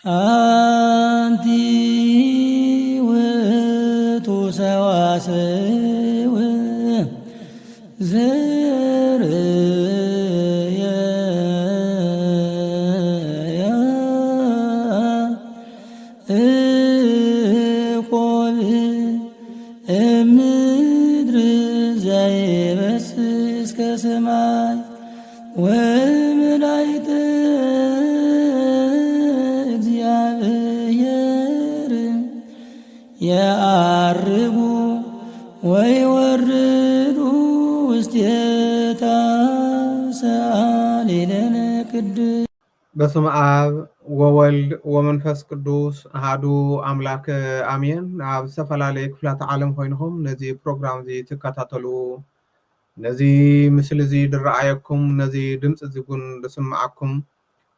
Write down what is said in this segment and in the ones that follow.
አንቲ ውእቱ ሰዋስው ዘርየ እቆብ እምድር ዘይበስስ እስከ ሰማይ ወመላእክተ እግዚአብሔር የዐርጉ ወይወርዱ ውስቴታ ሰአሊለነ ቅድስት። በስመ አብ ወወልድ ወመንፈስ ቅዱስ አሐዱ አምላክ አሜን። ኣብ ዝተፈላለየ ክፍላት ዓለም ኮይንኩም ነዚ ፕሮግራም እዚ ትከታተሉ ነዚ ምስሊ እዚ ዝረኣየኩም ነዚ ድምፂ እዚ እውን ዝስማዓኩም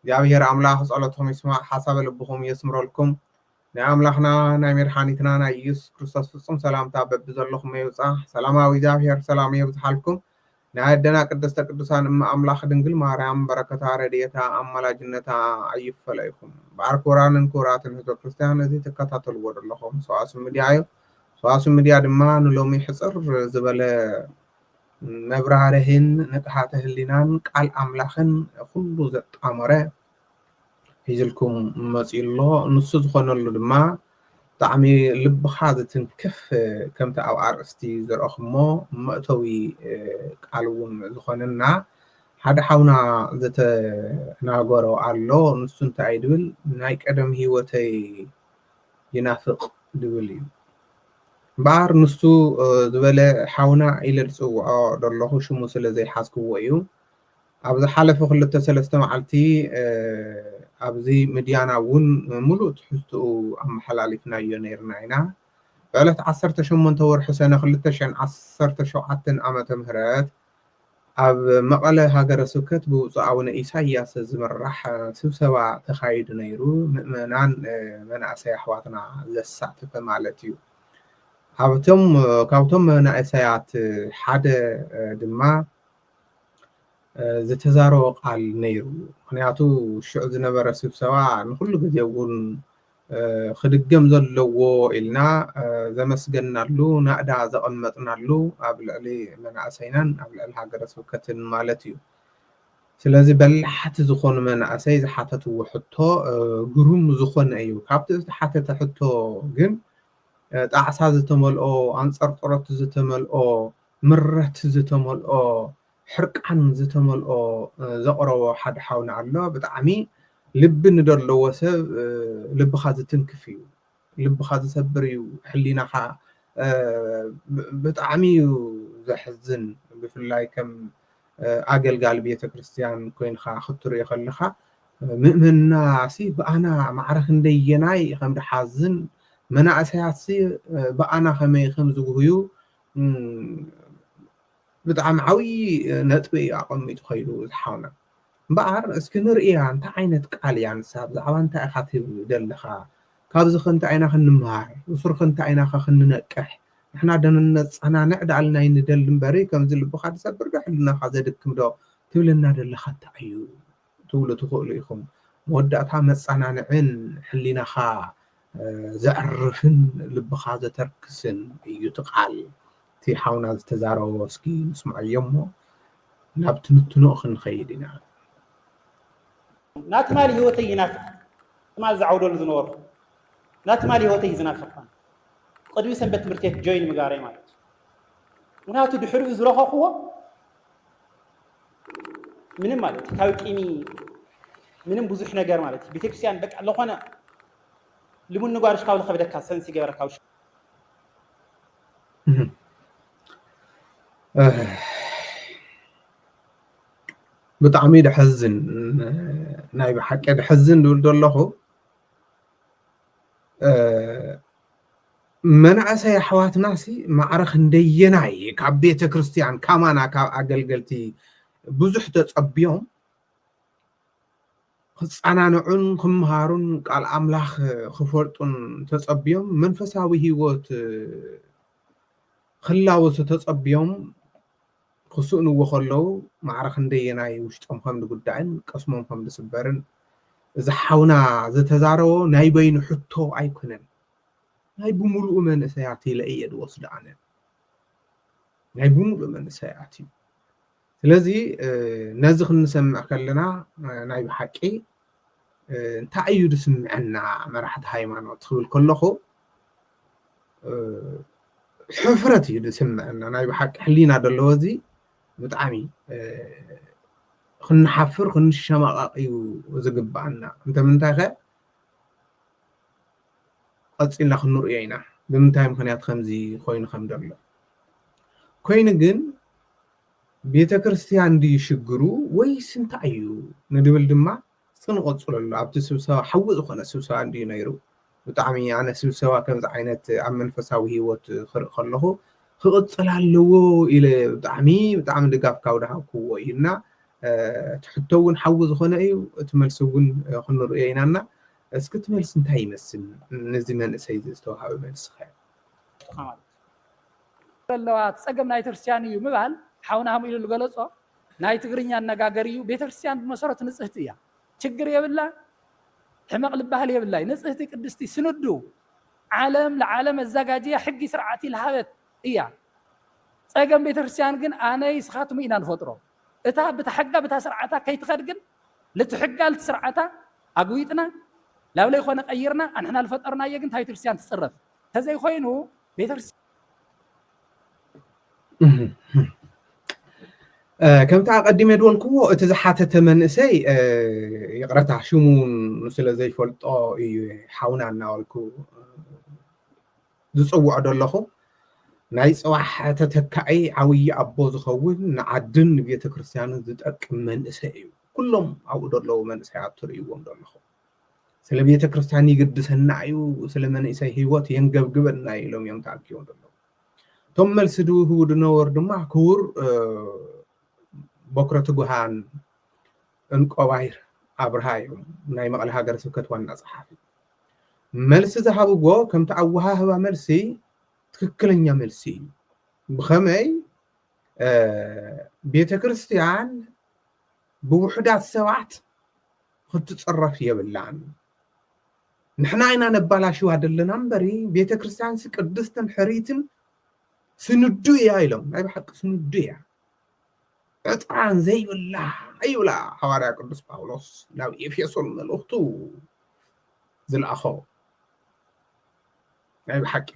እግዚአብሔር ኣምላኽ ጸሎትኩም ይስማዕ ሓሳበ ልብኩም የስምረልኩም። ናይ ኣምላኽና ናይ መድሓኒትና ናይ ኢየሱስ ክርስቶስ ፍጹም ሰላምታ በቢ ዘለኹም የብፃሕ። ሰላማዊ እግዚአብሔር ሰላም የብዝሓልኩም። ናይ ኣደና ቅድስተ ቅዱሳን እማ ኣምላኽ ድንግል ማርያም በረከታ ረድኤታ ኣማላጅነታ ኣይፈለይኩም። በዓል ክቡራንን ክቡራትን ህዝበ ክርስቲያን እዚ ትከታተልዎ ዘለኹም ሰዋስው ሚድያ እዩ። ሰዋስው ሚድያ ድማ ንሎሚ ሕፅር ዝበለ መብራህርህን ንቅሓተ ህሊናን ቃል ኣምላኽን ኩሉ ዘጣመረ ሒዝልኩም መፂኡ ኣሎ። ንሱ ዝኾነሉ ድማ ብጣዕሚ ልብኻ ዝትንክፍ ከምቲ ኣብ ኣርእስቲ ዝረአኹሞ መእተዊ ቃል እውን ዝኾነና ሓደ ሓውና ዝተናገሮ ኣሎ። ንሱ እንታይ ድብል ናይ ቀደም ሂወተይ ይናፍቕ ድብል እዩ እምበኣር ንሱ ዝበለ ሓውና ኢለ ዝፅውዖ ዘለኹ ሽሙ ስለ ዘይሓዝክዎ እዩ። ኣብ ዝሓለፈ 2-3 መዓልቲ ኣብዚ ሚድያና እውን ሙሉእ ትሕዝትኡ ኣመሓላሊፍናዮ ነርና ኢና። ብዕለት 18 ወርሒ ሰነ 2017 ዓመተ ምህረት ኣብ መቐለ ሃገረ ስብከት ብብፁዕ ኣቡነ ኢሳያስ ዝምራሕ ስብሰባ ተኻይዱ ነይሩ። ምእመናን መናእሰይ ኣሕዋትና ዘሳተፈ ማለት እዩ። ካብቶም መናእሰያት ሓደ ድማ ዝተዛረበ ቃል ነይሩ። ምክንያቱ ሽዑ ዝነበረ ስብሰባ ንኩሉ ግዜ እውን ክድገም ዘለዎ ኢልና ዘመስገናሉ ናእዳ ዘቐመጥናሉ ኣብ ልዕሊ መናእሰይናን ኣብ ልዕሊ ሃገረ ስብከትን ማለት እዩ። ስለዚ በላሕቲ ዝኾኑ መናእሰይ ዝሓተትዎ ሕቶ ግሩም ዝኾነ እዩ። ካብቲ ዝተሓተተ ሕቶ ግን ጣዕሳ ዝተመልኦ ኣንፀርጥሮት ዝተመልኦ ምረት ዝተመልኦ ሕርቃን ዝተመልኦ ዘቕረቦ ሓደ ሓውና ኣሎ። ብጣዕሚ ልቢ ንደለዎ ሰብ ልብኻ ዝትንክፍ እዩ፣ ልብኻ ዝሰብር እዩ፣ ሕሊናኻ ብጣዕሚ እዩ ዘሕዝን። ብፍላይ ከም ኣገልጋሊ ቤተክርስትያን ኮይንካ ክትሪኦ ከለካ ምእመንና ብኣና ማዕረ ክንደየናይ ከም ዝሓዝን መናእሰያት ብኣና ከመይ ከም ዝውህዩ ብጣዕሚ ዓብዪ ነጥቢ እዩ ኣቐሚጡ ከይዱ ዝሓውና። እምበኣር እስኪ ንርእያ እንታይ ዓይነት ቃል እያ ንሳ ብዛዕባ እንታይ ኢኻ ትብል ዘለኻ? ካብዚ ኸ እንታይ ኢና ክንምሃር? እሱር ኸ እንታይ ኢና ክንነቅሕ? ንሕና ደነነት ፀናንዕ ዳኣልና ይንደሊ እምበሪ ከምዚ ልብኻ ዝሰብር ዶ ሕሊናኻ ዘድክም ዶ ትብለና ዘለኻ እንታይ እዩ ትብሉ ትኽእሉ ኢኹም። መወዳእታ መፀናንዕን ሕሊናኻ ዘዕርፍን ልብኻ ዘተርክስን እዩ እቲ ቃል። እቲ ሓውና ዝተዛረቦ እስኪ ንስምዖ እሞ ናብ ትንትንኡ ክንኸይድ ኢና። ናትማሊ ህይወተይ ይናፍቕ ትማል ዝዓውደሉ ዝነበሩ ናትማሊ ህይወተይ ዝናፍቕ ቅድሚ ሰንበት ትምህርቲ ቤት ጆይን ምግባረይ ማለት እዩ። ምክንያቱ ድሕሪኡ ዝረኸኽዎ ምንም ማለት ካብ ቂሚ ምንም ብዙሕ ነገር ማለት እዩ። ቤተክርስትያን በቃ ለኾነ ልሙን ንጓርሽ ካብ ዝኸብደካ ሰንሲ ገበረካ ውሽ ብጣዕሚ ድሕዝን ናይ ብሓቂ ድሕዝን ድብል ዘለኹ መናእሰይ ኣሕዋትናሲ ማዕረ ክንደየናይ ካብ ቤተ ክርስቲያን ካማና ካብ ኣገልገልቲ ብዙሕ ተፀቢዮም ክፀናንዑን ክምሃሩን ቃል ኣምላኽ ክፈልጡን ተፀቢዮም መንፈሳዊ ሂወት ክላወሱ ተፀቢዮም ክስእንዎ ከለዉ ማዕረ ክንደየናይ ውሽጦም ከም ዝጉዳእን ቀስሞም ከም ዝስበርን زحونا زتزارو ناي بين حتو أيكونن ناي بملؤ من سياتي لأيد وصل عنه ناي بملؤ من سياتي ስለዚህ ነዚ ክንሰምዕ ከለና ናይ ብሓቂ እንታይ እዩ ዝስምዐና መራሕቲ ሃይማኖት ክብል ከለኹ ሕፍረት እዩ ዝስምዐና ናይ ብሓቂ ሕሊና ዘለዎ እዚ ብጣዕሚ ክንሓፍር ክንሸማቐቕ እዩ ዝግባአና እንተምንታይ ኸ ቀፂልና ክንሪኦ ኢና ብምንታይ ምክንያት ከምዚ ኮይኑ ከም ዘሎ ኮይኑ ግን ቤተ ክርስቲያን ዲ ሽግሩ ወይስ እንታይ እዩ ንድብል ድማ ስንቆፅለሉ ኣብቲ ስብሰባ ሓዊ ዝኾነ ስብሰባ እንዲ ነይሩ ብጣዕሚ ኣነ ስብሰባ ከምዚ ዓይነት ኣብ መንፈሳዊ ሂወት ክርኢ ከለኹ ክቕፅል ኣለዎ ኢለ ብጣዕሚ ድጋፍ ካብ ድሃብክዎ እዩና ትሕቶ እውን ሓዊ ዝኾነ እዩ እቲ መልሲ እውን ክንሪኦ ኢናና እስኪ እቲ መልሲ እንታይ ይመስል ነዚ መንእሰይ ዝተዋሃበ መልሲ ኸ ዘለዋ ፀገም ናይ ክርስቲያን እዩ ምባል حاونا هم إلى الجلسة نايت غرينيا النجاجريو بيترسيان بمسارة نسختيا شجر يا بالله حمق لبها لي بالله نسختك الدستي سندو عالم لعالم الزجاجية حقي سرعتي الهابت إياه سأجن بيترسيان جن أنا يسخاتم إنا الفترة إتها بتحقق بتسرعتها كي تخرجن لتحقق لتسرعتها أقويتنا لو لا يخونا غيرنا أننا الفترة يجن هاي ترسيان تصرف هذا يخوينه بيترسيان كم تقدم يدولكو تزحاتة منسي يقرأتها شمون مثل زي فلت حاونا ناولكو زصوع دلخو نايس واحد تتكعي عوي أبوز خوين نعدن بيت كريستيان زتأك منسي كلهم عود الله منسي عطريوهم دلخو سلم بيت كريستيان يقد سنعيو سلم منسي هيوات ينقب نايلهم يمتعكيون دلخو ثم السدو هو دنور دمع كور بكرة جوهان انقواير أبرهايم ناي مقال هاجر سكت وانا صحافي ملسي ذهبوا جو كم تعوها هو ملسي تككلنيا ملسي بخمي بيت كريستيان بوحدات سوات خد تتصرف يا بالله نحنا عينا نبالا شو هذا اللي نمبري بيت كريستيان سكدستن حريتن سندو يا إلهم أي بحق سندو يا عطران زي بالله أي ولا حواري قدس باولوس لو يفيصل من الأخطو زي الأخو أي بحق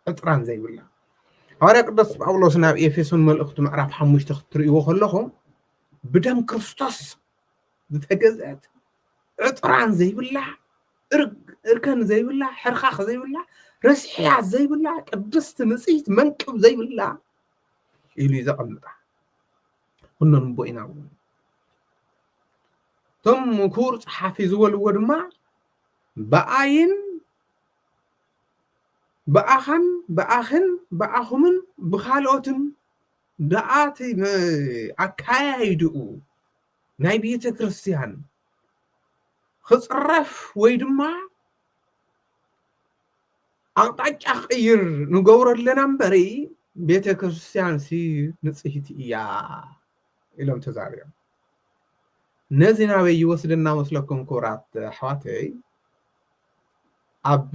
عطران زي بالله حواري قدس باولوس لو يفيصل من الأخطو معرف حموش تختري وخلهم بدم كريستوس بتجزأت عطران زي بالله إركن زي بالله حرخاخ زي بالله رسحيات زي بالله قدست نسيت منكب زي بالله إلي زقمطه كنا نبوينا ثم كور حافظ والورما بأخن بخالوتن دعاتي أكايدو ناي بيت كريستيان خصرف ويدما أقطع أخير نقور لنا مبري بيت كريستيان سي نصيحتي يا إلهم تزاريا نزينا بيوصلنا مسلكم كورات حواتي أب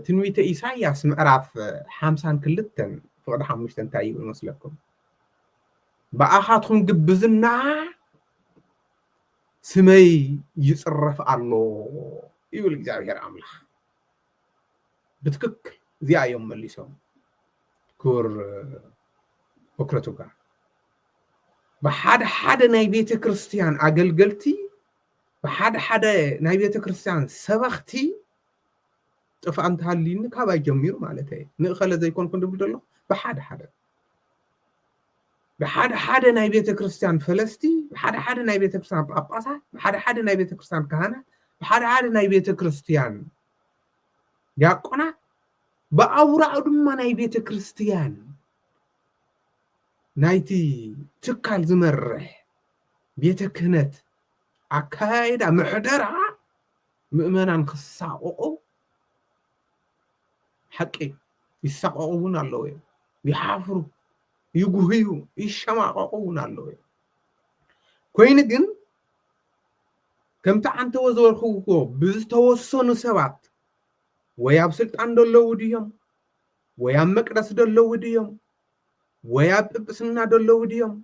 تنويت إيساياس معرف حامسان كلتن فقد حمشتن تايب مسلكم بأخاتهم قبزنا سمي يصرف الله يقول እግዚአብሔር አምላክ بتكك زي يوم مليسهم كور بكرتو ጋር بحد ناي بيت كريستيان أقلقلتي بحد ناي بيت كريستيان سبختي طفأنت هاللين كابا يجمير مالتي نخلى زي يكون كنت بدله بحد ناي بيت كريستيان فلسطي بحد ناي بيت كريستيان باباسا بحد ناي بيت كريستيان كهنة بحد ناي بيت كريستيان ياقونا بأورا دما ناي بيت كريستيان نايتي تكال زمرح بيت كهنت عكايد محدرة مؤمنا خصاقو حقي يساقون الله يحافروا يغويو يشماقون الله كوين ግን كم تعنت وزور خوكو بزتوسون سبات وياب سلطان دلو ديوم وياب مقدس دلو ديوم وياب بسنا دلو ديوم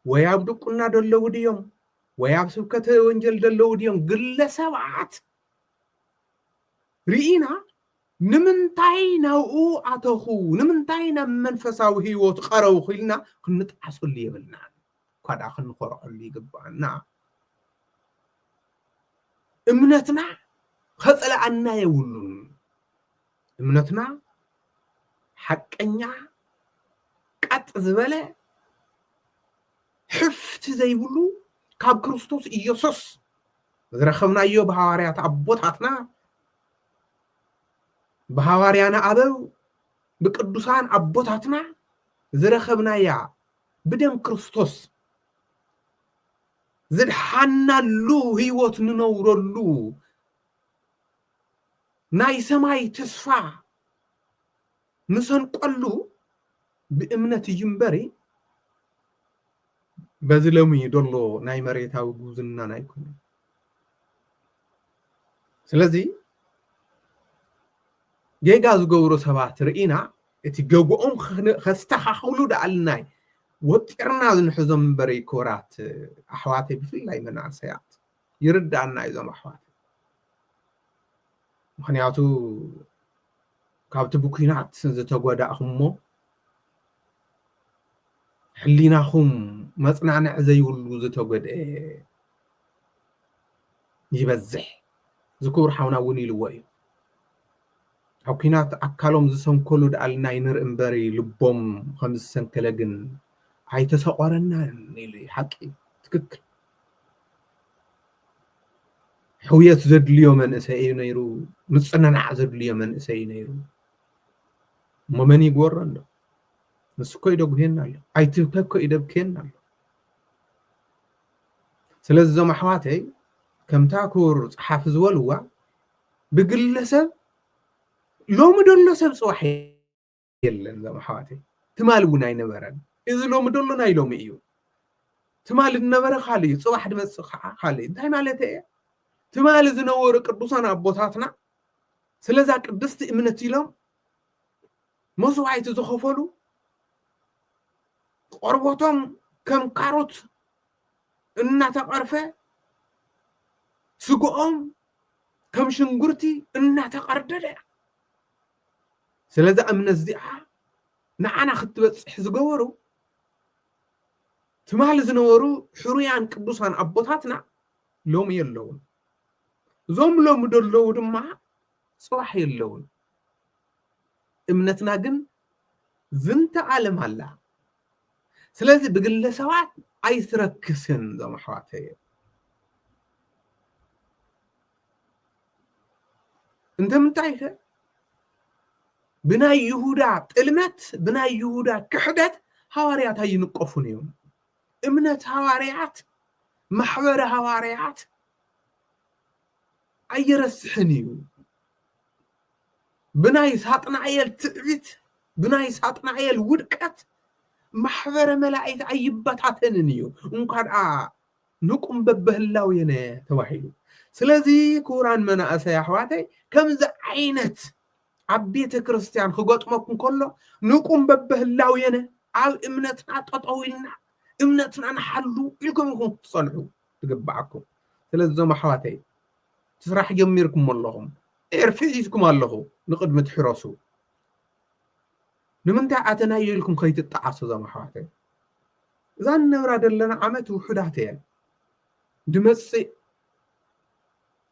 وياب دقنا دلو ديوم وياب سبكة وانجل دلو ديوم قل سبات رئينا نمنتاي ناو اتخو نمنتاي منفساو هيوت قرو خيلنا كنتعصل لي بلنا كدا خنقرع لي قبانا امنتنا خصلعنا يولون امنتنا حقኛ قط زبله حفت زيبلو كاب كريستوس ኢየሱስ ዝረኸብናዮ በሐዋርያት አቦታትና በሐዋርያና አበው በቅዱሳን አቦታትና ዝረኸብናያ በደም ክርስቶስ ዝድሓናሉ ህይወት ንነውረሉ ናይ ሰማይ ተስፋ ንሰንቆሉ بእምነት ይምበሪ በዝለሙ ይደሎ ናይ መሬታው ጉዝና ናይ ኮነ ስለዚህ ጌጋ ዝገብሩ ሰባት ርኢና እቲ ገጎኦም ከስተኻኽሉ ዳልናይ ወጥርና ዝንሕዞም በሪ ኮራት ኣሕዋተይ ብፍላይ መናእሰያት ይርዳእና እዞም ኣሕዋት ምክንያቱ ካብቲ ብኩናት ዝተጎዳእኹሞ ሕሊናኹም መጽናዕንዕ ዘይብሉ ዝተጎድአ ይበዝሕ ዝክብር ሓውና እውን ኢልዎ እዩ ኣብ ኩናት ኣካሎም ዝሰንከሉ ዳልናይ ንርኢ እምበሪ ልቦም ከም ዝሰንከለ ግን ኣይተሰቆረናን ኢሉ ሓቂ ትክክል ሕውየት ዘድልዮ መንእሰይ እዩ ነይሩ ምጽንናዕ ዘድልዮ መንእሰይ ነይሩ መመን ይጎረ ኣሎ ንስኮ ይደጉሄና ኣሎ ኣይትብከኮ ይደብከና ኣሎ ስለዚ ዞም ኣሕዋተይ ከምታ ክቡር ፀሓፍ ዝበልዋ ብግለሰብ ሎሚ ደሎ ሰብ ጽዋሕ የለን ዞም ኣሕዋተይ ትማል እውን ኣይነበረን እዚ ሎሚ ደሎ ናይ ሎሚ እዩ ትማል ዝነበረ ካሊእ ጽዋሕ ድመጽእ ከዓ ካሊእ እንታይ ማለት እየ ትማል ዝነበሩ ቅዱሳን ኣቦታትና ስለዛ ቅድስቲ እምነት ኢሎም መስዋዕቲ ዝኸፈሉ ቆርቦቶም ከም ካሮት እናተቀርፈ ስጎኦም ከም ሽንጉርቲ እናተቀርደደ ስለዛ እምነት እዚኣ ንዓና ክትበጽሕ ዝገበሩ ትማል ዝነበሩ ሕሩያን ቅዱሳን ኣቦታትና ሎሚ የለውን ዞም ሎሚ ደለው ድማ ጽዋሕ የለውን እምነትና ግን ዝንተ ዓለም ኣላ ስለዚህ ብግለሰባት ኣይትረክስን ዞም ኣሕዋተይ እንተምንታይ ከ ብናይ ይሁዳ ጥልመት ብናይ ይሁዳ ክሕደት ሐዋርያት ኣይንቆፉን እዮም እምነት ሐዋርያት ማሕበረ ሐዋርያት ኣይረስሕን እዩ ብናይ ሳጥናኤል ትዕቢት ብናይ ሳጥናኤል ውድቀት ማሕበረ መላእክት ኣይበታተንን እዩ እንኳን ንቁም በበህላው የነ ተባሂሉ ስለዚ ኩራን መናእሰይ ኣሕዋተይ ከምዚ ዓይነት ኣብ ቤተ ክርስቲያን ክገጥመኩም ከሎ ንቁም በበህላው የነ ኣብ እምነትና ጠጠው ኢልና እምነትና ንሓሉ ኢልኩም ትጸንዑ ትግባዓኩም ስለዚ ዞም ኣሕዋተይ ትስራሕ ጀሚርኩም ኣለኹም ዕርፊ ሒዝኩም ኣለኹ ንቅድሚ ትሕረሱ ንምንታይ ኣተናዮ ኢልኩም ከይትጣዓሱ ዞም ኣሕዋተይ እዛ ንነብራ ዘለና ዓመት ውሑዳት እየን ድመጽእ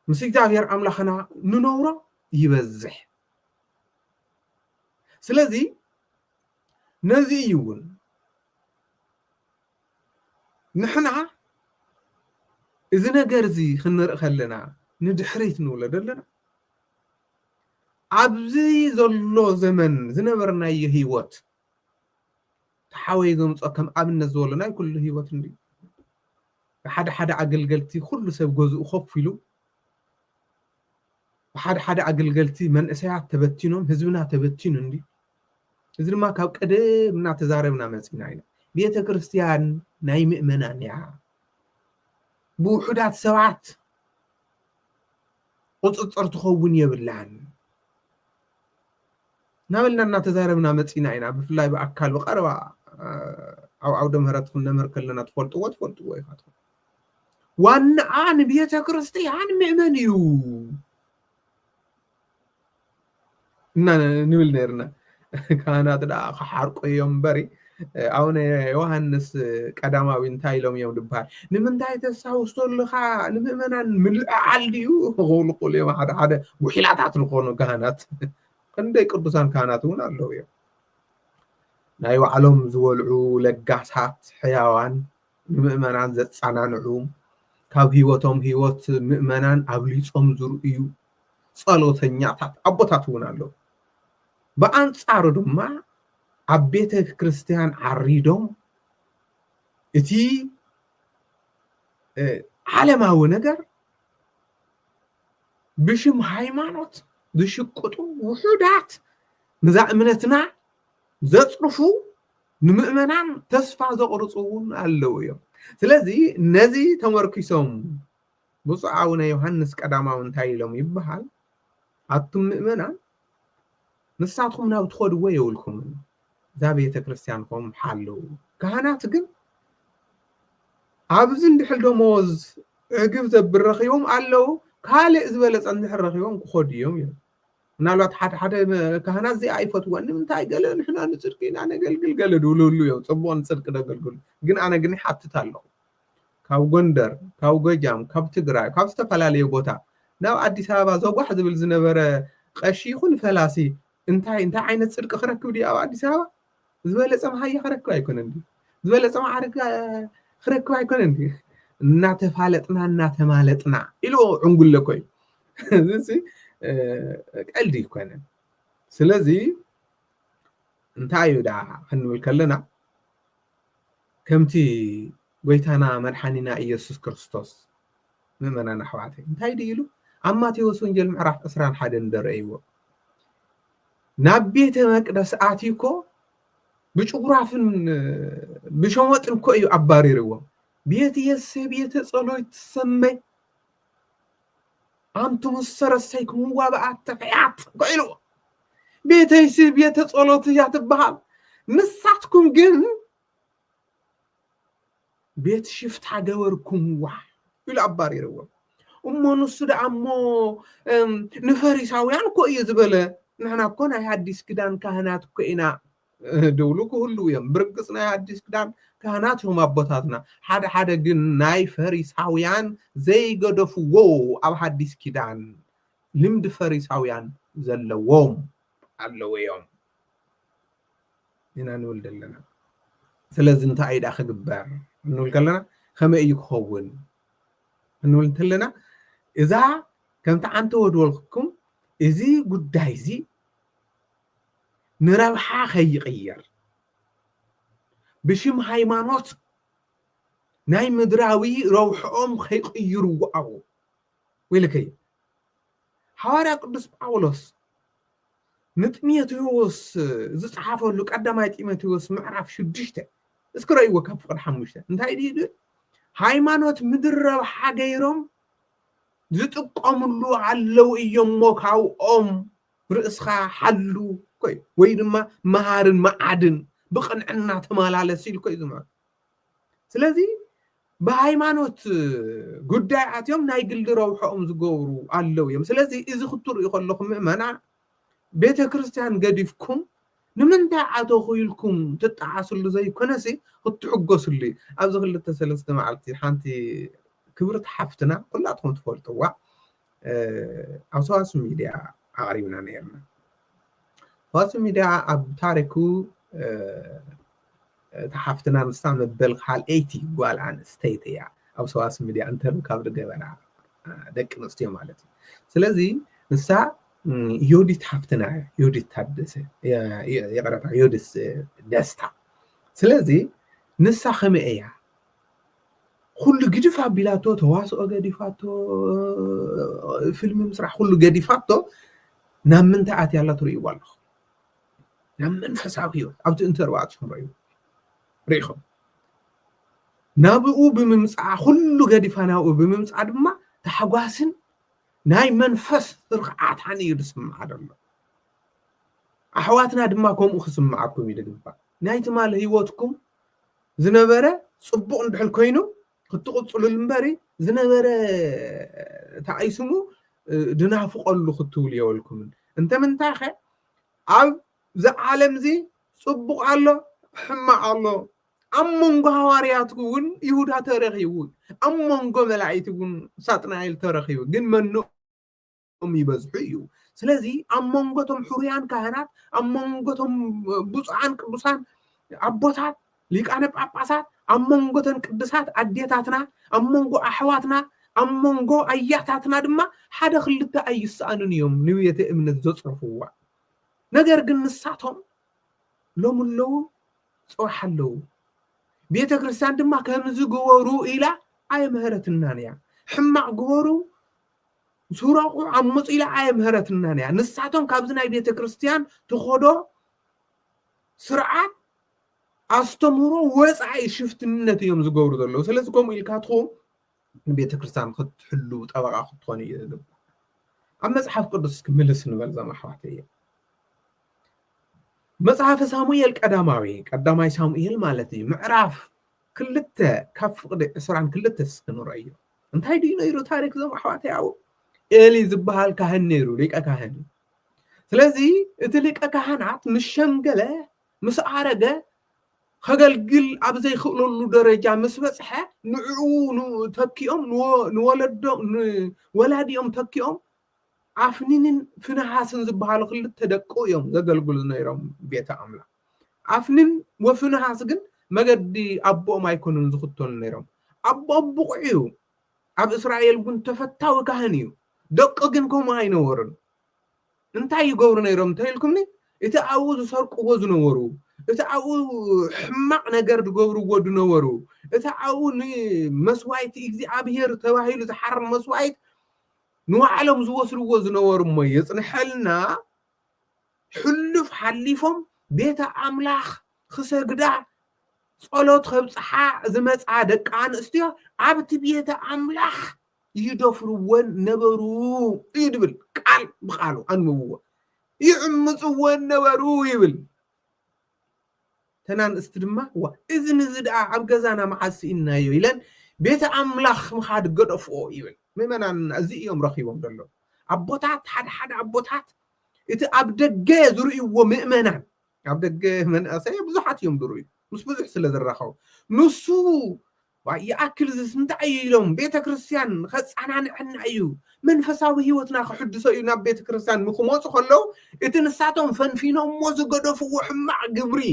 ምስ እግዚኣብሔር ኣምላኽና ንነብሮ ይበዝሕ ስለዚ ነዚ እዩ እውን ንሕና እዚ ነገር እዚ ክንርኢ ከለና ንድሕሪት ንብሎ ዘለና ኣብዚ ዘሎ ዘመን ዝነበርናዮ ህይወት ተሓወይ ገምጾ ከም ኣብነት ዝበሎ ናይ ኩሉ ህይወት እንዲ ሓደ ሓደ ኣገልገልቲ ኩሉ ሰብ ገዝኡ ኮፍ ኢሉ ሓደ ሓደ ኣገልገልቲ መንእሰያት ተበቲኖም ህዝብና ተበቲኑ እንዲ እዚ ድማ ካብ ቀደም እናተዛረብና መፂና ኢና ቤተ ክርስቲያን ናይ ምእመናን እያ ብውሑዳት ሰባት ቁፅፅር ትኸውን የብላን ናበልና እናተዛረብና መፂና ኢና ብፍላይ ብኣካል ብቐረባ ኣብ ዓውደ ምህረት ክነምህር ከለና ትፈልጥዎ ኢኻ ዋናኣ ንቤተ ክርስቲያን ምእመን እዩ እና ንብል ነርና ካህናት ዳ ክሓርቆ እዮም በሪ ኣቡነ ዮሃንስ ቀዳማዊ እንታይ ኢሎም እዮም ድበሃል ንምንታይ ተሳውስተልካ ንምእመናን ምልዓል ድዩ ክብሉ ክእሉ እዮም ሓደ ጉሒላታት ዝኾኑ ካህናት ክንደይ ቅዱሳን ካህናት እውን ኣለዉ እዮም ናይ ባዕሎም ዝበልዑ ለጋሳት ሕያዋን ንምእመናን ዘፃናንዑ ካብ ሂወቶም ሂወት ምእመናን ኣብሊፆም ዝርእዩ ጸሎተኛታት ኣቦታት እውን ኣለዉ በኣንጻሩ ድማ ኣብ ቤተ ክርስቲያን ዓሪዶም እቲ ዓለማዊ ነገር ብሽም ሃይማኖት ዝሽቅጡ ውሑዳት ንዛ እምነትና ዘፅርፉ ንምእመናን ተስፋ ዘቕርፁ እውን ኣለዉ እዮም ስለዚ ነዚ ተመርኪሶም ብፁዕ ኣቡነ ዮሃንስ ቀዳማዊ እንታይ ኢሎም ይበሃል ኣቱም ምእመናን ንሳትኩም ናብ ትኸድዎ የብልኩምን እዛ ቤተ ክርስቲያንኩም ሓለው ካህናት ግን ኣብዚ እንድሕር ደመወዝ ዕግብ ዘብል ረኺቦም ኣለዉ ካልእ ዝበለፀ እንድሕር ረኺቦም ክኸዱ እዮም እዮም ምናልባት ሓደ ካህናት እዚኣ ኣይፈትዎን ንምንታይ ገለ ንሕና ንፅድቂ ኢና ነገልግል ገለ ድብልብሉ እዮም ፅቡቕ ንፅድቂ ደገልግሉ ግን ኣነ ግን ይሓትት ኣለኹ ካብ ጎንደር ካብ ጎጃም ካብ ትግራይ ካብ ዝተፈላለየ ቦታ ናብ ኣዲስ ኣበባ ዘጓሕ ዝብል ዝነበረ ቀሺ ይኹን ፈላሲ እንታይ ዓይነት ፅድቂ ክረክብ ድዩ ኣብ ኣዲስ ኣበባ ዝበለፀ መሃያ ክረክብ ኣይኮነን ድዩ ዝበለፀ ማዕርግ ክረክብ ኣይኮነን ድዩ እናተፋለጥና እናተማለጥና ኢሉ ዕንጉለ ኮይኑ እዚ ቀልዲ ይኮነን ስለዚ እንታይ እዩ ዳ ክንብል ከለና ከምቲ ጎይታና መድሓኒና ኢየሱስ ክርስቶስ ምእመናን ኣሕዋተይ እንታይ ድዩ ኢሉ ኣብ ማቴዎስ ወንጌል ምዕራፍ 21 እንደረእይዎ ናብ ቤተ መቅደስ ኣትይኮ ብጭጉራፍን ብሸሞጥን ኮ እዩ ኣባሪርዎ ቤት የሴ ቤተ ጸሎት ትሰመይ أنتم السرسيكم وبعد تفعات قيلوا بيتيسي بيت صلوت يا تبهال نساتكم جن بيت شفت حجوركم واحد إلى أباري روا أمو نصد عمو نفريساويان كو يزبله نحن كنا يحدث كدان كهنات كإنا دولو كهلو يم برقصنا يحدث كدان كهناتهم أبوتاتنا حدا جن ناي فريساويان زي قدفو أو حدث كدان لمد فريساويان زلوهم علو يوم هنا نقول لنا سلازم تعيد أخذ بار نقول لنا خما يكون نقول لنا إذا كنت عنتو ودولكم إذا قد دايزي نروحا خيغير بشم هايمانوت ناي مدراوي روحهم خيغيروا أو ويلكي حواري قدس باولوس نتميتيوس زصحافو لو قداماي تيموثيوس معرف شدشته اسكري وكف قد حمشته انتي دي هايمانوت مدرب حاجيرهم زطقملو علو يموكاو رئسخا حلو كوي ويدما مهارن معدن بقنعنا تمالالس يل كوي زما سلازي بهايمانوت غداياتهم ناي قلد روحهم زغورو علو يم سلازي اذا خطر يخلكم منا ቤተ ክርስቲያን ገዲፍኩም ንምንታይ ኣተኺልኩም ትጣዓስሉ ዘይኮነሲ ክትሕገሱሉ ኣብዚ ክልተ ሰለስተ መዓልቲ ሓንቲ ክብርት ሓፍትና ኩላትኩም ትፈልጥዋ ኣብ ሰዋስው ሚድያ ኣቕሪብና ነርና ሰዋስው ሚድያ ኣብ ታሪኩ ተሓፍትና ንሳ መበል ካልአይቲ ጓል ኣንስተይቲ እያ ኣብ ሰዋስው ሚድያ እንተርከብ ዝገበራ ደቂ ኣንስትዮ ማለት እዩ ስለዚ ንሳ يودي تحفتنا يودي تحدث يقرأ يودي دستا سلازي نسا خمئية كل قدفة بلاتو تواسو قدفاتو فيلم مسرح كل قدفاتو نام من تعاتي الله تري والله نام من فساويو أو تنترواتهم ريخم نابو بممسع كل قدفانا وبممسع دما تحواسن ناي منفس رقعات حني يسمع دلو أحواتنا دما كوم خسمعكم يدغبا ناي تمال هيوتكم زنبره صبق ندحل كوينو ክትቕፅሉ እምበሪ ዝነበረ ተኣይስሙ ድናፍቐሉ ክትብሉ የወልኩምን እንተምንታይ ኸ ኣብ ዝዓለም እዚ ፅቡቕ ኣሎ ሕማቕ ኣሎ ኣብ መንጎ ሃዋርያት እውን ይሁዳ ተረኺቡ ኣብ መንጎ መላእክት እውን ሳጥናኤል ተረኺቡ ግን መኖም ይበዝሑ እዩ ስለዚ ኣብ መንጎቶም ሕሩያን ካህናት ኣብ መንጎቶም ብፁዓን ቅዱሳን ኣቦታት ሊቃነ ጳጳሳት ኣብ መንጎተን ቅዱሳት ኣዴታትና ኣብ መንጎ ኣሕዋትና ኣብ መንጎ ኣያታትና ድማ ሓደ ክልተ ኣይስኣኑን እዮም ንቤተ እምነት ዘፅርፍዋ ነገር ግን ንሳቶም ሎም ኣለዉ ፅዋሕ ኣለዉ ቤተ ክርስቲያን ድማ ከምዚ ግበሩ ኢላ ኣየ ምህረትናን እያ ሕማቕ ግበሩ ሱራቁ ዓመፁ ኢላ ኣየ ምህረትናን እያ ንሳቶም ካብዚ ናይ ቤተ ክርስቲያን ትኸዶ ስርዓት ኣስተምሮ ወፃኢ ሽፍትነት እዮም ዝገብሩ ዘለዉ ስለዚ ከምኡ ኢልካ ትኹም ቤተ ክርስቲያን ክትሕሉ ጠበቃ ክትኾኑ እዩ ዝግባእ ኣብ መፅሓፍ ቅዱስ ክምልስ ንበል ዞም ኣሕዋተይ እየ መጽሐፈ ሳሙኤል ቀዳማይ ሳሙኤል ማለት እዩ ምዕራፍ 2 ካብ ፍቅዲ 22 ስክንረአዮ እንታይ ድዩ ነይሩ ታሪክ ዞም ኣሕዋተይ ያው ኤሊ ዝበሃል ካህን ነይሩ ሊቀ ካህን ስለዚ እቲ ሊቀ ካህናት ምስ ሸምገለ ምስ ኣረገ خجلجل أبزي خلول درجة مسبسحة نعون تكيهم نولدهم ولادهم تكيهم عفنين فينا حسن زبالة خلت تدقوا يوم زجلجل نيرهم بيت عمله عفنين وفينا حسن ما قدي أبو ما يكونون زخطون نيرهم أبو عيو أب إسرائيل كنت فتاو كهنيو دق جنكم ما ينورن انتهي يقولون نيرهم تهيلكمني إتعوذ سرق وزنورو እታው ሕማቅ ነገር ዝገብሩ ወዱ ነበሩ እታው መስዋዕት እግዚአብሔር ተባሂሉ ዝሓርም መስዋዕት ንዋዕሎም ዝወስድዎ ዝነበሩ እሞ የጽንሐልና ሕሉፍ ሓሊፎም ቤተ ኣምላኽ ክሰግዳ ጸሎት ከብጽሓ ዝመጻ ደቂ ኣንስትዮ ኣብቲ ቤተ ኣምላኽ ይደፍርዎን ነበሩ ይድብል ቃል ብቃሉ አንብብዎ ይዕምጽዎን ነበሩ ይብል ተናን እስትድማ ዋ እዝን ዝዳ ኣብ ገዛና ማዓሲና ይብለን ቤተ ኣምላኽ ምኻድ ገደፍኦ ይብል ምእመናን እዚኦም ረኺቦም ደሎ ኣቦታት ሓደ ኣቦታት እቲ ኣብ ደገ ዝርእይዎ ምእመናን ኣብ ደገ መንእሰይ ብዙሓት እዮም ዝርእዩ ምስ ብዙሕ ስለ ዝራኸቡ ንሱ ይኣክል እንታይ ኢሎም ቤተ ክርስቲያን ከፃናንዕና እዩ መንፈሳዊ ህይወትና ክሕድሶ እዩ ናብ ቤተ ክርስቲያን ንክመፁ ከለዉ እቲ ንሳቶም ፈንፊኖሞ ዝገደፍዎ ሕማቕ ግብሪ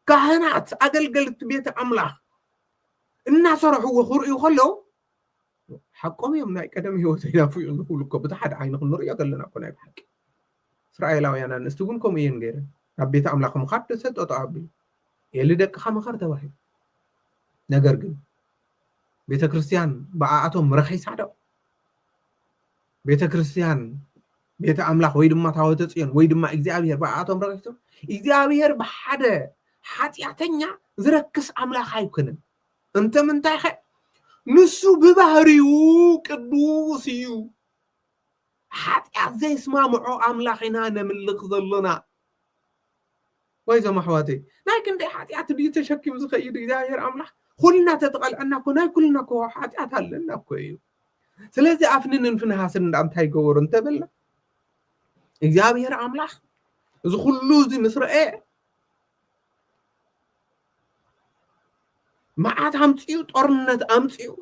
ካህናት ኣገልገልቲ ቤተ ኣምላኽ እናሰርሕዎ ክርእዩ ከለዉ ሓቆም እዮም ናይ ቀደም ህይወት ይናፍዩ ዝኽብሉ እኮ በቲ ሓደ ዓይኒ ክንሪኦ ዘለና እኮ ናይ ብሓቂ እስራኤላውያን ኣንስቲ እውን ከምኡ እየን ገይረን ናብ ቤተ ኣምላኽ ምኻድ ተሰጠጦ ኣቢሉ ኤሊ ደቅኻ ምኸር ተባሂሉ ነገር ግን ቤተ ክርስቲያን ብኣቶም ረኺሳ ዶ ቤተ ክርስቲያን ቤተ ኣምላኽ ወይ ድማ ታቦተ ጽዮን ወይ ድማ እግዚአብሔር ብኣቶም ረኺሱ እግዚአብሔር ብሓደ ሓጢአተኛ ዝረክስ ኣምላኽ ኣይኮነን እንተ ምንታይ ኸ ንሱ ብባህሪው ቅዱስ እዩ ሓጢአት ዘይስማምዖ ኣምላኽ ኢና ነምልኽ ዘለና ወይ ዞም ኣሕዋተይ ናይ ክንደይ ሓጢአት ድዩ ተሸኪሙ ዝኸይድ እግዚአብሔር ኣምላኽ ኩልና ተጠቐልዐና እኮ ናይ ኩልና እኮ ሓጢአት ኣለና እኮ እዩ ስለዚ ኣፍንንን ፍንሃስን እንታይ ገበሩ እንተበልና እግዚአብሔር ኣምላኽ እዚ ኩሉ እዚ ምስ ረአየ መዓት ኣምፂኡ ጦርነት ኣምፂኡ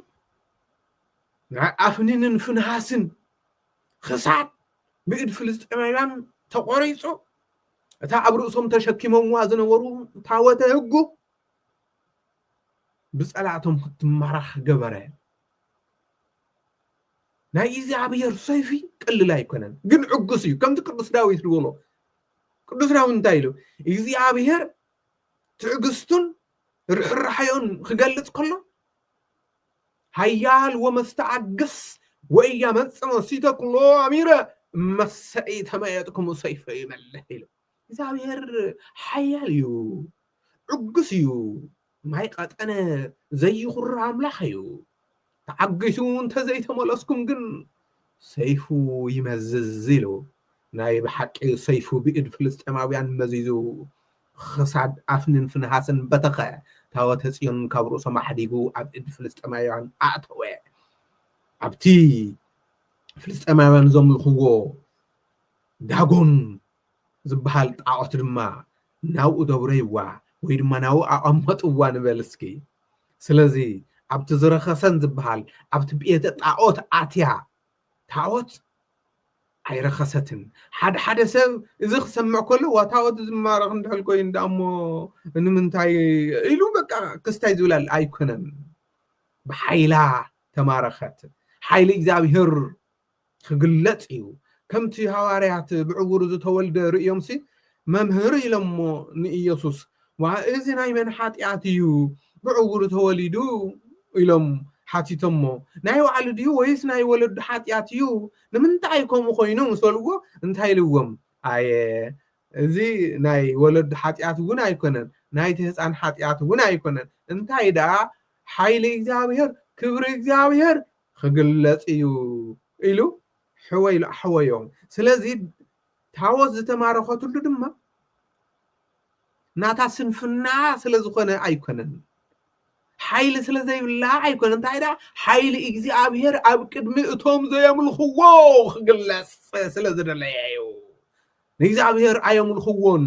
ኣፍንንን ፍንሃስን ክሳድ ብኢድ ፍልስጥኤማውያን ተቆሪፁ እታ ኣብ ርእሶም ተሸኪሞምዋ ዝነበሩ ታወተ ህጉ ብፀላእቶም ክትማራኽ ገበረ ናይ እግዚአብሔር ሰይፊ ቀሊል ኣይኮነን ግን ዕጉስ እዩ ከምቲ ቅዱስ ዳዊት ዝብሎ ቅዱስ ዳዊት እንታይ ኢሉ እግዚአብሔር ትዕግስቱን ርሕራሕዮን ክገልጽ ከሎ ሃያል ወመስተዓግስ ወኢያመጽእ መሲተ ኩሎ ኣሚረ መሰኢ ተመየጥክሙ ሰይፈ ይመልህ ኢሉ እግዚአብሔር ሓያል እዩ ዕጉስ እዩ ማይ ቀጠነ ዘይኹር ኣምላኽ እዩ ተዓጊሱ እንተዘይተመለስኩም ግን ሰይፉ ይመዝዝ له ናይ ብሓቂ ሰይፉ ብኢድ ፍልስጤማውያን መዚዙ ክሳድ ኣፍንን ፍንሃስን በተኸ ታወተ ጽዮን ካብ ርእሶም ኣሕዲጉ ኣብ ኢድ ፍልስጤማውያን ኣእተወ ኣብቲ ፍልስጤማውያን ዘምልኽዎ ዳጎን ዝበሃል ጣዖት ድማ ናብኡ ደብረይዋ ወይ ድማ ናብኡ ኣቐመጥዋ ንበል እስኪ ስለዚ ኣብቲ ዝረኸሰን ዝበሃል ኣብቲ ቤተ ጣዖት ኣትያ ታወት ኣይረኸሰትን ሓደ ሰብ እዚ ክሰምዕ ከሎ ታወት ዝማረኽ እንድሕል ኮይኑ ዳሞ ንምንታይ ኢሉ በቃ ክስታይ ዝብላል ኣይኮነን ብሓይላ ተማረኸት ሓይሊ እግዚኣብሔር ክግለጽ እዩ ከምቲ ሃዋርያት ብዕውሩ ዝተወልደ ርእዮምሲ መምህር ኢሎሞ ንኢየሱስ እዚ ናይ መን ሓጢኣት እዩ ብዕውሩ ተወሊዱ ኢሎም ሓቲቶሞ ናይ ባዕሉ ድዩ ወይስ ናይ ወለዱ ሓጢኣት እዩ ንምንታይ ከምኡ ኮይኑ ምስበልዎ እንታይ ኢልዎም ኣየ እዚ ናይ ወለዱ ሓጢኣት እውን ኣይኮነን ናይቲ ህፃን ሓጢኣት እውን ኣይኮነን እንታይ ዳ ሓይሊ እግዚኣብሔር ክብሪ እግዚኣብሔር ክግለጽ እዩ ኢሉ ሕወዮም ስለዚ ታወት ዝተማረኸትሉ ድማ ናታ ስንፍና ስለ ዝኾነ ኣይኮነን ሓይሊ ስለ ዘይብላ ኣይኮነን እንታይ ዳ ሓይሊ እግዚኣብሔር ኣብ ቅድሚ እቶም ዘየምልኽዎ ክግለጽ ስለ ዝደለየ እዩ ንእግዚኣብሔር ኣየምልኽዎን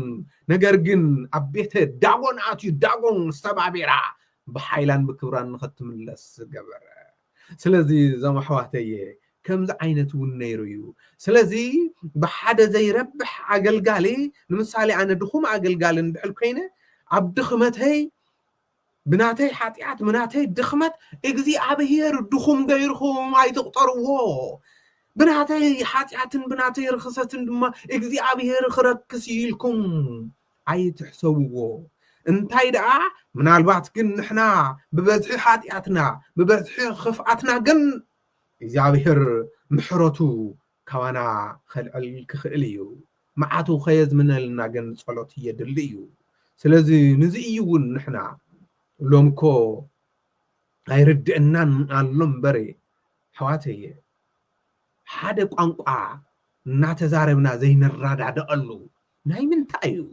ነገር ግን ኣብ ቤተ ዳጎን ኣትዩ ዳጎን ዝተባቢራ ብሓይላን ብክብራን ንኽትምለስ ገበረ ስለዚ ዞም ኣሕዋተየ ከምዚ ዓይነት እውን ነይሩ እዩ ስለዚ ብሓደ ዘይረብሕ ኣገልጋሊ ንምሳሌ ኣነ ድኹም ኣገልጋሊ እንድሕል ኮይነ ኣብ ድኽመተይ ብናተይ ሓጢኣት ብናተይ ድኽመት እግዚኣብሔር ድኹም ገይርኹም ኣይትቁጠርዎ ብናተይ ሓጢኣትን ብናተይ ርክሰትን ድማ እግዚኣብሔር ክረክስ ኢልኩም ኣይትሕሰብዎ እንታይ ደኣ ምናልባት ግን ንሕና ብበዝሒ ሓጢኣትና ብበዝሒ ክፍኣትና ግን እግዚኣብሔር ምሕረቱ ካባና ክልዕል ክኽእል እዩ መዓቱ ከየዝምነልና ግን ጸሎት የድሊ እዩ ስለዚ ንዚ እዩ እውን ንሕና ሎም ኮ ኣይርድአናን ኣሎም በሬ ሕዋተየ ሓደ ቋንቋ እናተዛረብና ዘይንራዳድአሉ ናይ ምንታይ እዩ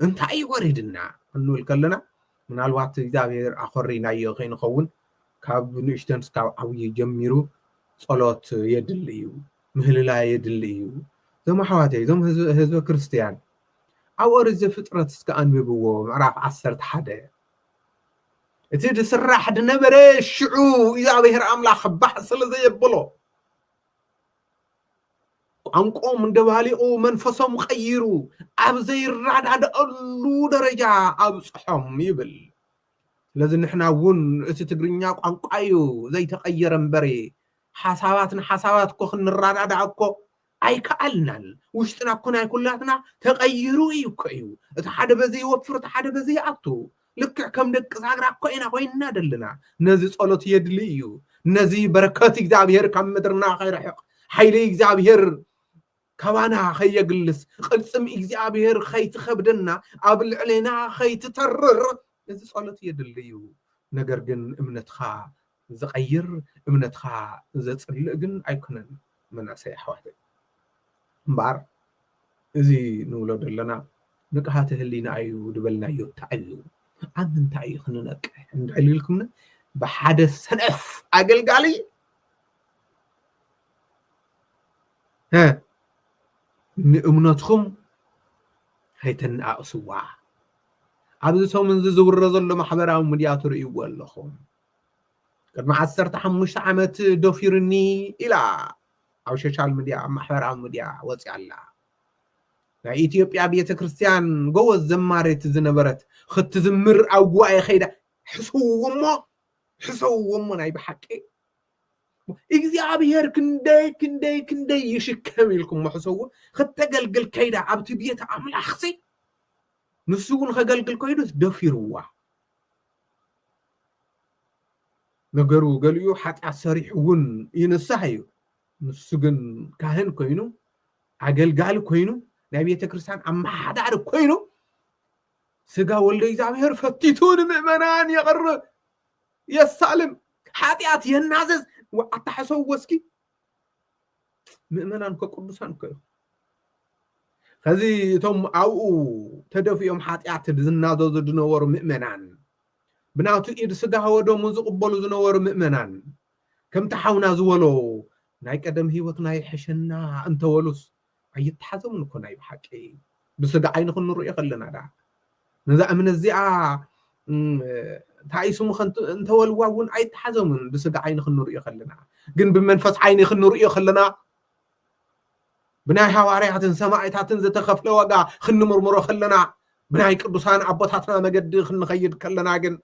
እንታይ ወሪድና እንብል ከለና ምናልባት እግዚአብሔር ኣኸሪናዮ ከይንኸውን ካብ ንእሽተን እስካብ ዓብዪ ጀሚሩ ጸሎት የድሊ እዩ ምህልላ የድሊ እዩ ዞም ኣሕዋተይ ዞም ህዝበ ክርስቲያን ኣብ ኦሪት ዘፍጥረት እስከ አንብብዎ ምዕራፍ 11 እቲ ዝስራሕ ድነበረ ሽዑ እግዚኣብሔር ኣምላኽ ባሕ ስለ ዘየብሎ ቋንቋም እንደባሊቑ መንፈሶም ቀይሩ ኣብ ዘይራዳድአሉ ደረጃ ኣብፅሖም ይብል ስለዚ ንሕና እውን እቲ ትግርኛ ቋንቋ እዩ ዘይተቀየረ እምበሬ ሓሳባትን ሓሳባት እኮ ክንራዳድዕ እኮ ኣይከኣልናን ውሽጥና እኮ ናይ ኩላትና ተቀይሩ እዩ እኮ እዩ እቲ ሓደ በዚ ይወፍር እቲ ሓደ በዚ ይኣቱ ልክዕ ከም ደቂ ዛግራ እኮ ኢና ኮይንና ደልና ነዚ ጸሎት የድሊ እዩ ነዚ በረከት እግዚኣብሔር ካብ ምድርና ከይርሕቕ ሓይሊ እግዚኣብሔር ካባና ከየግልስ ቅልጽም እግዚኣብሔር ከይትኸብደና ኣብ ልዕሌና ከይትተርር እዚ ጸሎት የድሊ እዩ ነገር ግን እምነትኻ ዝቀይር እምነትኻ ዘጽልእ ግን ኣይኮነን መናእሰይ ኣሕዋተይ እምበር እዚ ንብሎ ዘለና ንቅሃተ ህሊና እዩ ድበልናዮ እንታይ እዩ ኣብ ምንታይ እዩ ክንነቅሕ እንድሕል ኢልኩምና ብሓደ ሰነፍ ኣገልጋሊ ንእምነትኩም ከይተነኣቅስዋ ኣብዚ ሰሙን ዝውረ ዘሎ ማሕበራዊ ሚድያ ትርእይዎ ኣለኹም ቅድሚ 15 ዓመት ዶፊርኒ ኢላ ኣብ ሶሻል ሚድያ ማሕበራዊ ሚድያ ወፂኣ ኣላ ናይ ኢትዮጵያ ቤተ ክርስቲያን ጎወዝ ዘማሬት ዝነበረት ክትዝምር ኣብ ጉባኤ ከይዳ ሕሰውዎ ናይ ብሓቂ እግዚአብሔር ክንደይ ይሽከም ኢልኩም ሕሰው ከተገልግል ከይዳ ኣብቲ ቤተ ኣምላኽ ንሱ እውን ከገልግል ኮይዱ ደፊርዋ ነገሩ ገሊኡ ሓጢኣት ሰሪሕ እውን ይንስሕ እዩ ንሱ ግን ካህን ኮይኑ ኣገልጋሊ ኮይኑ ናይ ቤተ ክርስቲያን ኣመሓዳሪ ኮይኑ ስጋ ወልደ እግዚአብሔር ፈቲቱ ንምእመናን የቕርብ የሳልም ሓጢኣት የናዘዝ ኣታሕሰው ወስኪ مؤمنان كقدسان كو خزي توم أو تدفيهم حاتيات زنادو زدنور مؤمنان بناوتو إيد سدها ودو مزق بولو زنور مؤمنان كم تحاونا زولو ناي قدم هيوت ناي حشنا انت ولوس ايتحازم نكون ناي بحقي بسدا عين خن نرؤي خلنا دا نذا من الزيعه تايسو مخنت انت ولواون ايتحازم بسدا عين خن نرؤي خلنا جن بمنفس عيني خن نرؤي خلنا بناي حواريات سماعتاتن زتخفل وغا خن مرمرو خلنا بناي قدسان ابوتاتنا مجد خن خيد كلنا جن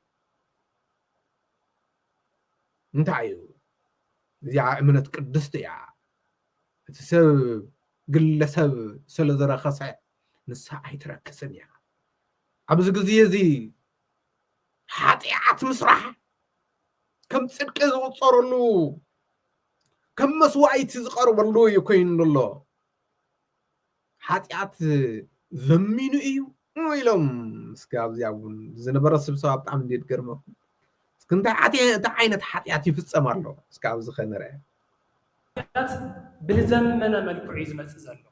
انتايو يا امنت قدست يا تسب قلسب سلزره خصع نسا ايتركسن يا ابز غزي زي حاتيات مسرح كم صدق زوصرلو كم مسواعيت زقربلو يكون الله حاتيات زمينو ايو ويلهم سكاب زيابون زنبره سبسوا بطعم ديت قرمه كنت عينت حاتيات يفصمالو سكاب زخنره بالزمن ملكو عيز مصزلو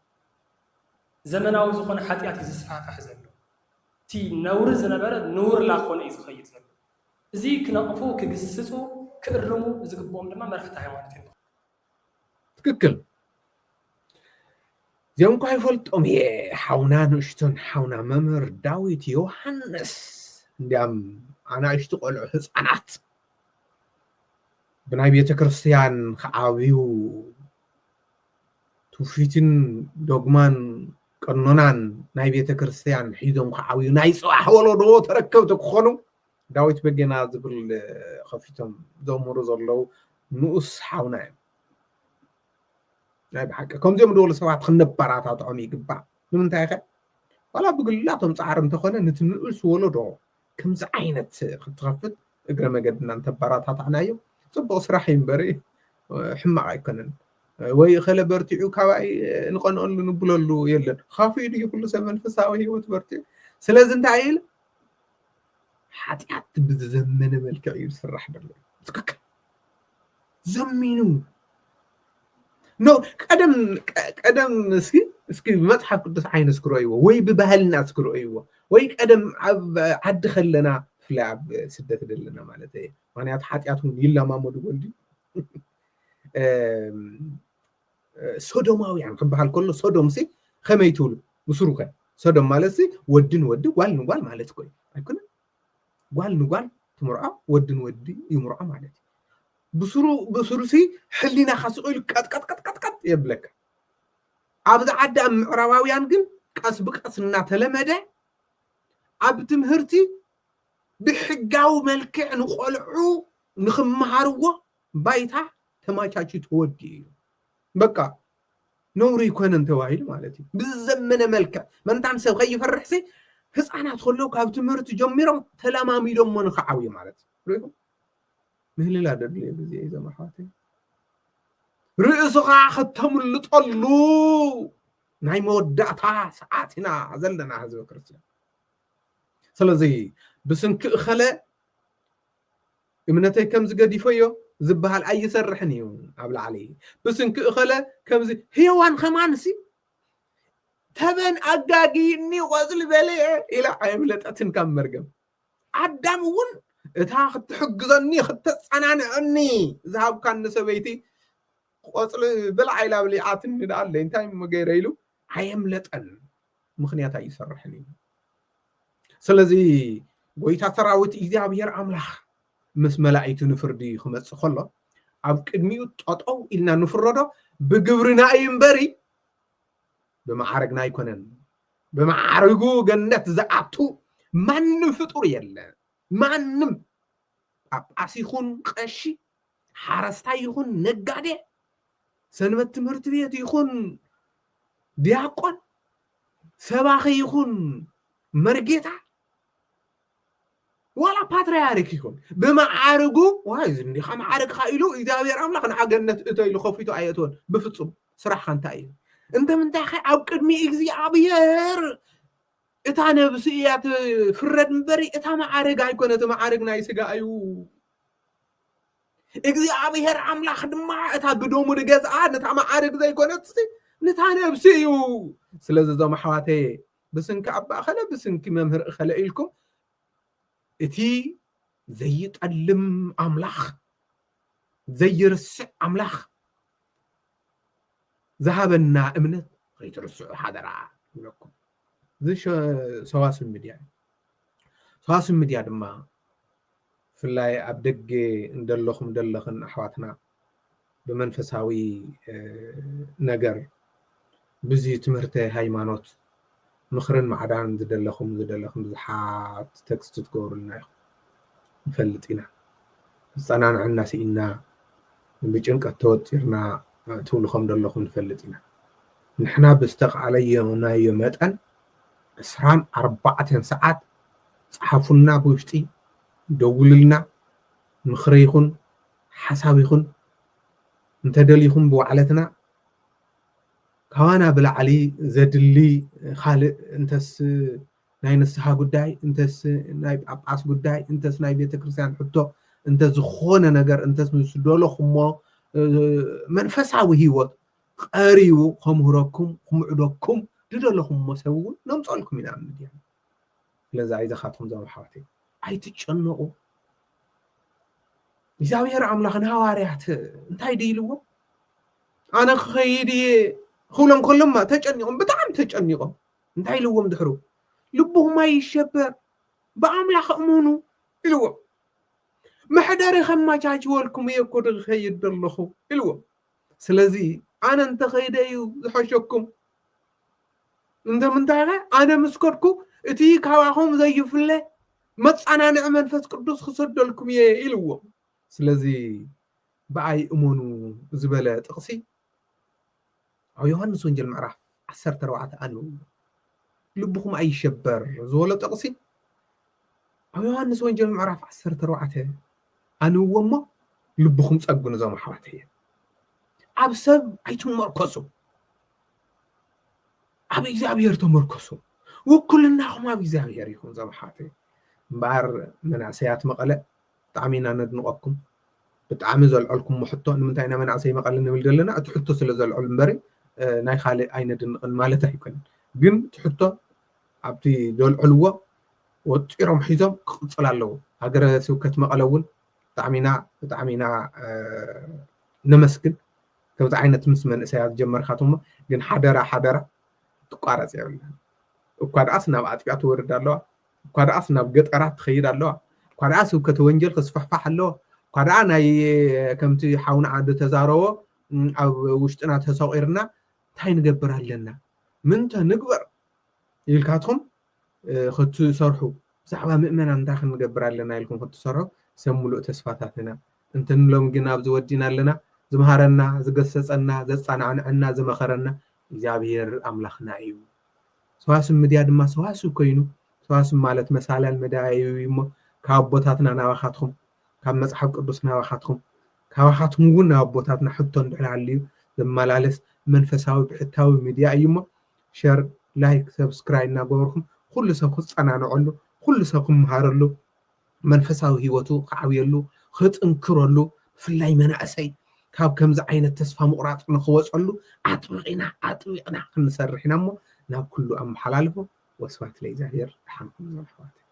زمناو زخون حاتيات يزسفافح زلو تي نور زنبره نور لا خون ايز خيط زلو زي كنقفو كغسسو كرمو زغبوم لما مرحتا هيمانتين تككل يوم كاي فولتوم حاونا نشتن حاونا ممر داويت يوحنس دام انا اشتغل حصانات بناي بيت كريستيان خاويو توفيتن دوغمان قنونان ناي بيت كريستيان حيدوم خاويو ناي صح ولدو تركبت كخونو داويت بجنا زبل خفيتهم دومرو زلو نؤس حاونا ناي بحق كم زي مدول سبعة خنبرات عمي يقبع من تاخد ولا بقول لا تم صار متخونه نتنقل ولدو كم زعينت خطفت اقرا ما قدنا انت برات عنايو صبو صراح ينبري حما يكونن وي خله برتيعو كاي نقنقل نبللو يلن خافي دي كل سمن فساوي هو تبرتي سلاز انت عيل حاتيات بزمن ملكه يسرح دلو تكك زمينو نو قدم اسكي متحف قدس عين سكرويو وي ببهلنا سكرويو وي قدم عد خلنا فلعب سدت دلنا معناته معناته حاتياتهم يلا مامود ولدي سودوماويان كبحال كله سودوم سي خميتول وسروكا سودوم مالسي ودن ود قال نقال مالت كوي ايكون قال نقال تمرعه ودن ودي يمرعه مالتي بسروسي حلينا خاصقيل قط يبلك عبد عدا معراواويان كن قاس بقاسنا تلمده عبد مهرتي بحقاو ملكع نقلعو نخمهارو بايتا تماچاچي تودي بقى نوري يكون انت وايد مالتي بالزمن ملكع من تنسى غي فرحسي حصانات خلو كاب تمرت جميرو تلامامي دمو نخعاوي مالتي ريكم مهلي لا دلي بزي اذا ما حاتي رئيسها ختم لطلو ناي مودعتا ساعتنا زلنا حزب كريستيان سلازي بسنك خلا امنتي كم زقديفيو زبهال اي سرحني ابل علي بسنك خلا كم زي هيوان خمانسي تبن اقاقيني وزل بلي الى عيملتاتن كم مرقم عدام ون اتا تحقزني ختصنانعني ذهب كان سبيتي قصل بالعيله بليعاتن ندال انتي مغيريلو عيملطن مخنيات يسرحني سلازي ጎይታ ሰራዊት እግዚአብሔር አምላኽ ምስ መላእክቱ ንፍርዲ ክመጽእ ከሎ ኣብ ቅድሚኡ ጠጠው ኢልና ንፍረዶ ብግብርና እምበሪ በማዕረግና አይኮነን በማዕረጉ ገነት ዘአቱ ማንም ፍጡር የለ ማንም ጳጳስ ይኹን ቀሺ ሓረስታይ ይኹን ነጋዴ ሰንበት ትምህርት ቤት ይኹን ዲያቆን ሰባኺ ይኹን መርጌታ ولا باتريارك يكون بمعارقو وايز اللي خا معارك خايلو اغزابير املاك نعجنت اتيلو خفيتو ايتون بفصم صراحه انتاي انت من داخل او قدمي اغزابير اتا نفسيات فرد مبري اتا معارق ايكون اتا معارق ناي سغا ايو እግዚአብሔር አምላኽ ድማ እታ ብዶሙ ንገዝኣ ነታ ማዓርግ ዘይኮነት ነታ ነብሲ እዩ ስለዚ ዞም ኣሕዋተይ ብስንኪ ኣባ እኸለ ብስንኪ መምህር እኸለ ኢልኩም እቲ ዘይጠልም ኣምላኽ ዘይርስዕ ኣምላኽ ዝሃበና እምነት ከይትርስዑ ሓደራ ይብለኩም እዚ ሰዋስው ሚድያ ድማ ፍላይ ኣብ ደገ እንደለኹም ደለኽን ኣሕዋትና ብመንፈሳዊ ነገር ብዙ ትምህርቲ ሃይማኖት ምኽርን ማዕዳን ዝደለኹም ብዙሓት ቴክስት ትገብሩልና ኢኹም ንፈልጥ ኢና ዝፀናንዐና ሲኢና ብጭንቀት ተወጢርና ትብልኹም ደለኹም ንፈልጥ ኢና ንሕና ብዝተቃለየናዮ መጠን 24 ሰዓት ፀሓፉና ብውሽጢ ደውልልና ምኽሪ ይኹን ሓሳብ ይኹን እንተደሊኹም ብዋዕለትና ካዋና ብላዕሊ ዘድሊ ካልእ እንተስ ናይ ንስሓ ጉዳይ እንተስ ናይ ጳጳስ ጉዳይ እንተስ ናይ ቤተክርስትያን ሕቶ እንተ ዝኾነ ነገር እንተስ ምስደለኹሞ መንፈሳዊ ህይወት ቀሪቡ ከምሁረኩም ከምዕደኩም ድደለኹሞ ሰብ እውን ነምፀልኩም ኢና ምድያ ስለዚ ኣይዘኻትኩም ዞም ኣሕዋተይ ኣይትጨነቁ እግዚአብሔር አምላኽ ንሃዋርያት እንታይ ድይልዎ ኣነ ክኸይድ ክብሎም ከሎማ ተጨኒቆም ብጣዕሚ ተጨኒቆም እንታይ ኢልዎም ድሕሩ ልብኹም ኣይሸበር ብኣምላኽ እመኑ ኢልዎም መሕደሪ ከማቻችወልኩም እየ እኮ ድኸይድ ዘለኹ ኢልዎም ስለዚ ኣነ እንተኸይደ እዩ ዝሐሸኩም እንደምንታይ ኸ ኣነ ምስከድኩ እቲ ካባኹም ዘይፍለ መፃናንዕ መንፈስ ቅዱስ ክሰደልኩም እየ ኢልዎም ስለዚ በኣይ እመኑ ዝበለ ጥቕሲ ኣብ ዮሃንስ ወንጌል ምዕራፍ 14 ኣንብቡ ልብኹም ኣይሸበር ዝበለ ጥቕሲ ኣብ ዮሃንስ ወንጌል ምዕራፍ 14 ኣንብዎ እሞ ልብኹም ፀጉኑ ዞም ኣሕዋተይ ኣብ ሰብ ኣይትመርኮሱ ኣብ እግዚኣብሔር ተመርኮሱ ውክልናኹም ኣብ እግዚኣብሔር ይኹን ዞም ኣሕዋተይ እምበኣር መናእሰያት መቐለ ብጣዕሚ ኢና ነድንቐኩም ብጣዕሚ ዘልዐልኩም ሕቶ ንምንታይ ኢና መናእሰይ መቐለ ንብል ዘለና እቲ ሕቶ ስለ ዘልዐሉ እምበሪ ናይ ካልእ ኣይነድንቕን ማለት ኣይኮነን ግን እቲ ሕቶ ኣብቲ ዘልዐልዎ ወጢሮም ሒዞም ክቕፅል ኣለዎ ሃገረ ስብከት መቐለ እውን ብጣዕሚ ኢና ነመስግን ከምዚ ዓይነት ምስ መንእሰያት ጀመርካትሞ ግን ሓደራ ትቋረፅ የብለን እኳ ደኣስ ናብ ኣጥቢያ ትወርድ ኣለዋ እኳ ደኣስ ናብ ገጠራት ትኸይድ ኣለዋ እኳ ደኣ ስብከተ ወንጀል ክስፋሕፋሕ ኣለዎ እኳ ደኣ ናይ ከምቲ ሓውና ዓዲ ተዛረቦ ኣብ ውሽጥና ተሰቂርና እንታይ ንገብር ኣለና ምንተ ንግበር ኢልካትኩም ክትሰርሑ ብዛዕባ ምእመናን እንታይ ክንገብር ኣለና ኢልኩም ክትሰርሑ ሰብ ሙሉእ ተስፋታትና እንተንብሎም ግን ኣብ ዝወዲና ኣለና ዝምሃረና ዝገሰፀና ዘፃናዕንዐና ዝመኸረና እግዚኣብሔር ኣምላኽና እዩ ሰዋስው ሚድያ ድማ ሰዋስው ኮይኑ ሰዋስው ማለት መሳልያን መዳያዩ እሞ ካብ ኣቦታትና ናባኻትኩም ካብ መፅሓፍ ቅዱስ ናባኻትኩም ካባኻትኩም እውን ናብ ኣቦታትና ሕቶ እንድሕላልዩ ዘመላለስ መንፈሳዊ ብሕታዊ ሚድያ እዩ እሞ ሸር ላይክ ሰብስክራይብ እናገበርኩም ኩሉ ሰብ ክፀናንዐሉ ኩሉ ሰብ ክመሃረሉ መንፈሳዊ ሂወቱ ክዓብየሉ ክጥንክረሉ ብፍላይ መናእሰይ ካብ ከምዚ ዓይነት ተስፋ ምቁራፅ ንክወፀሉ ኣጥቢቕና ክንሰርሕ ኢና እሞ ናብ ኩሉ ኣመሓላልፎ ወስብሐት ለእግዚአብሔር ድሓንኩም ኣሕዋተይ